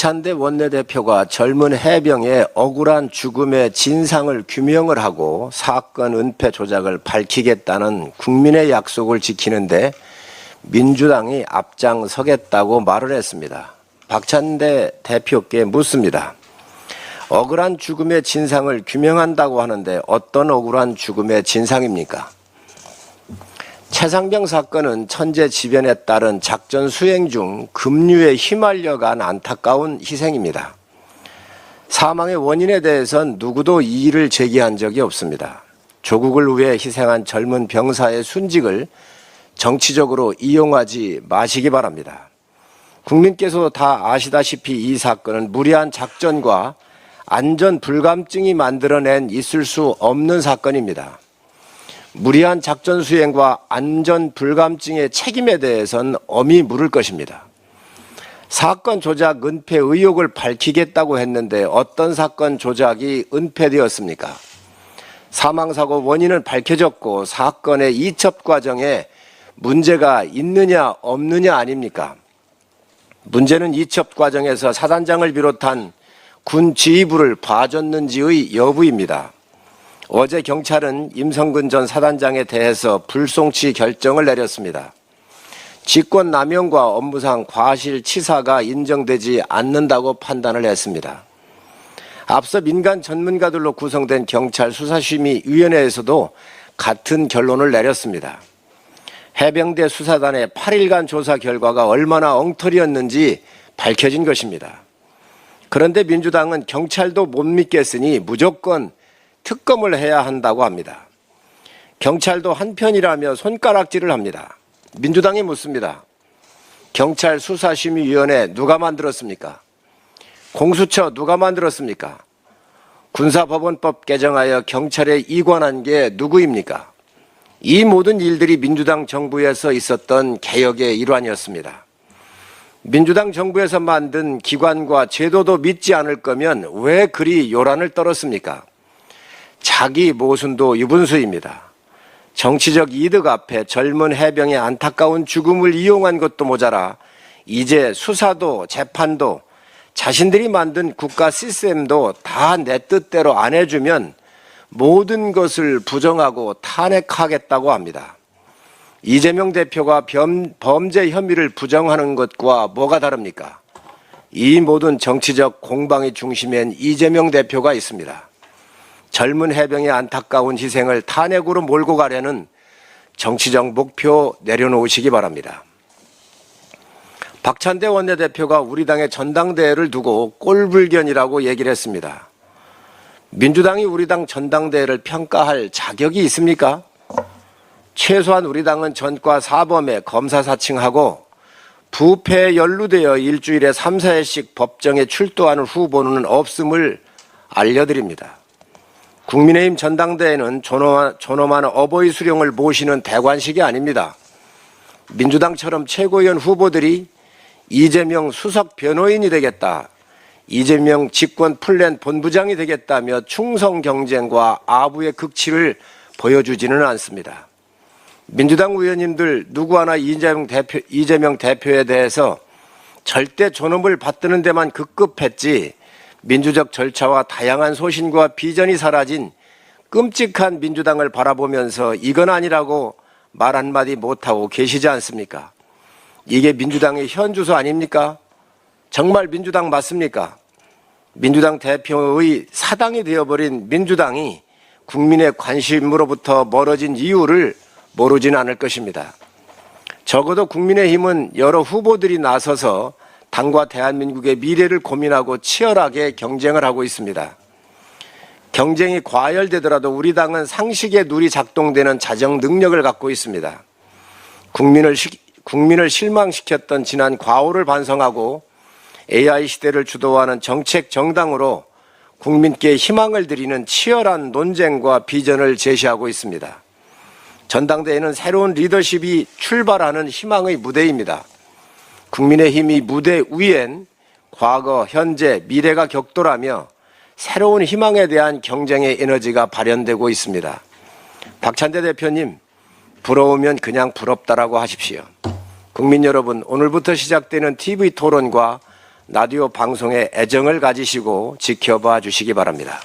박찬대 원내대표가 젊은 해병의 억울한 죽음의 진상을 규명을 하고 사건 은폐 조작을 밝히겠다는 국민의 약속을 지키는데 민주당이 앞장서겠다고 말을 했습니다. 박찬대 대표께 묻습니다. 억울한 죽음의 진상을 규명한다고 하는데 어떤 억울한 죽음의 진상입니까? 최상병 사건은 천재지변에 따른 작전 수행 중 급류에 휘말려간 안타까운 희생입니다. 사망의 원인에 대해선 누구도 이의를 제기한 적이 없습니다. 조국을 위해 희생한 젊은 병사의 순직을 정치적으로 이용하지 마시기 바랍니다. 국민께서 다 아시다시피 이 사건은 무리한 작전과 안전 불감증이 만들어낸 있을 수 없는 사건입니다. 무리한 작전 수행과 안전 불감증의 책임에 대해선 엄히 물을 것입니다. 사건 조작 은폐 의혹을 밝히겠다고 했는데 어떤 사건 조작이 은폐되었습니까? 사망사고 원인은 밝혀졌고 사건의 이첩 과정에 문제가 있느냐 없느냐 아닙니까? 문제는 이첩 과정에서 사단장을 비롯한 군 지휘부를 봐줬는지의 여부입니다. 어제 경찰은 임성근 전 사단장에 대해서 불송치 결정을 내렸습니다. 직권남용과 업무상 과실치사가 인정되지 않는다고 판단을 했습니다. 앞서 민간 전문가들로 구성된 경찰 수사심의위원회에서도 같은 결론을 내렸습니다. 해병대 수사단의 8일간 조사 결과가 얼마나 엉터리였는지 밝혀진 것입니다. 그런데 민주당은 경찰도 못 믿겠으니 무조건 특검을 해야 한다고 합니다. 경찰도 한편이라며 손가락질을 합니다. 민주당이 묻습니다. 경찰 수사심의위원회 누가 만들었습니까? 공수처 누가 만들었습니까? 군사법원법 개정하여 경찰에 이관한 게 누구입니까? 이 모든 일들이 민주당 정부에서 있었던 개혁의 일환이었습니다. 민주당 정부에서 만든 기관과 제도도 믿지 않을 거면 왜 그리 요란을 떨었습니까? 자기 모순도 유분수입니다. 정치적 이득 앞에 젊은 해병의 안타까운 죽음을 이용한 것도 모자라 이제 수사도 재판도 자신들이 만든 국가 시스템도 다 내 뜻대로 안 해주면 모든 것을 부정하고 탄핵하겠다고 합니다. 이재명 대표가 범죄 혐의를 부정하는 것과 뭐가 다릅니까? 이 모든 정치적 공방의 중심엔 이재명 대표가 있습니다. 젊은 해병의 안타까운 희생을 탄핵으로 몰고 가려는 정치적 목표 내려놓으시기 바랍니다. 박찬대 원내대표가 우리 당의 전당대회를 두고 꼴불견이라고 얘기를 했습니다. 민주당이 우리 당 전당대회를 평가할 자격이 있습니까? 최소한 우리 당은 전과 사범에 검사 사칭하고 부패에 연루되어 일주일에 3, 4회씩 법정에 출두하는 후보는 없음을 알려드립니다. 국민의힘 전당대회는 존엄한 어버이 수령을 모시는 대관식이 아닙니다. 민주당처럼 최고위원 후보들이 이재명 수석 변호인이 되겠다, 이재명 직권 플랜 본부장이 되겠다며 충성 경쟁과 아부의 극치를 보여주지는 않습니다. 민주당 의원님들 누구 하나 이재명 대표에 대해서 절대 존엄을 받드는 데만 급급했지 민주적 절차와 다양한 소신과 비전이 사라진 끔찍한 민주당을 바라보면서 이건 아니라고 말 한마디 못하고 계시지 않습니까? 이게 민주당의 현주소 아닙니까? 정말 민주당 맞습니까? 민주당 대표의 사당이 되어버린 민주당이 국민의 관심으로부터 멀어진 이유를 모르지는 않을 것입니다. 적어도 국민의힘은 여러 후보들이 나서서 당과 대한민국의 미래를 고민하고 치열하게 경쟁을 하고 있습니다. 경쟁이 과열되더라도 우리 당은 상식의 룰이 작동되는 자정 능력을 갖고 있습니다. 국민을 실망시켰던 지난 과오를 반성하고 AI 시대를 주도하는 정책 정당으로 국민께 희망을 드리는 치열한 논쟁과 비전을 제시하고 있습니다. 전당대회는 새로운 리더십이 출발하는 희망의 무대입니다. 국민의힘이 무대 위엔 과거, 현재, 미래가 격돌하며 새로운 희망에 대한 경쟁의 에너지가 발현되고 있습니다. 박찬대 대표님, 부러우면 그냥 부럽다라고 하십시오. 국민 여러분, 오늘부터 시작되는 TV 토론과 라디오 방송에 애정을 가지시고 지켜봐 주시기 바랍니다.